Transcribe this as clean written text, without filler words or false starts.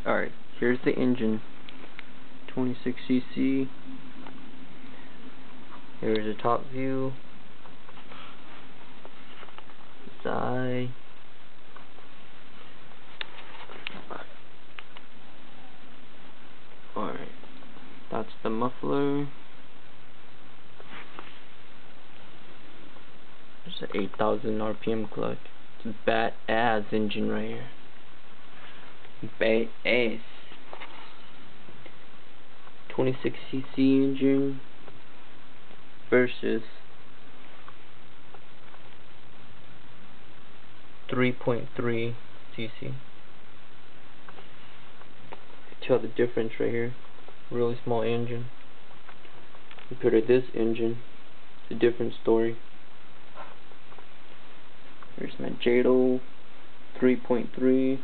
Alright, here's the engine. 26cc. Here's the top view. Side. Alright, that's the muffler. There's an 8,000 RPM clutch. It's a badass engine right here. Badass. 26cc engine versus 3.3 cc. Tell the difference right here. Really small engine compared to this engine. It's a different story. Here's my JADO 3.3.